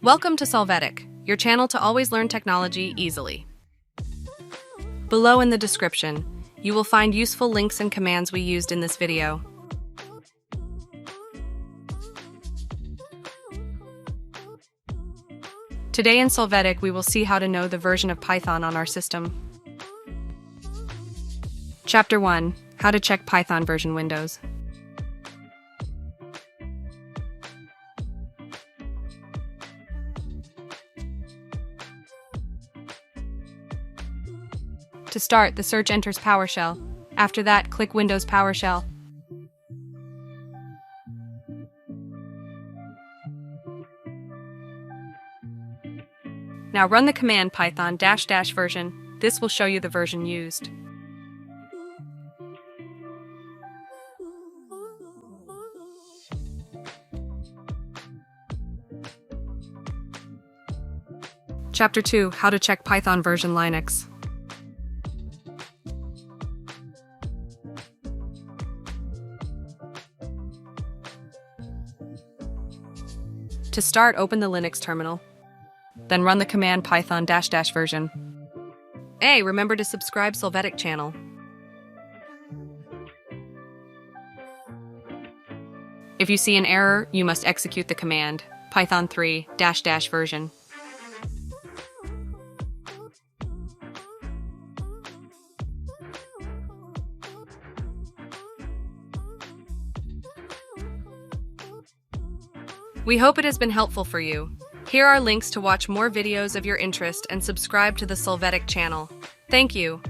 Welcome to Solvetic, your channel to always learn technology easily. Below in the description, you will find useful links and commands we used in this video. Today in Solvetic, we will see how to know the version of Python on our system. Chapter 1. How to check Python version windows. To start, the search enters PowerShell. After that, click Windows PowerShell. Now run the command python -- version. This will show you the version used. Chapter 2. How to check Python version Linux. To start, open the Linux terminal. Then run the command python -- version. Hey, remember to subscribe Solvetic channel. If you see an error, you must execute the command python 3 -- version. We hope it has been helpful for you. Here are links to watch more videos of your interest and subscribe to the Solvetic channel. Thank you.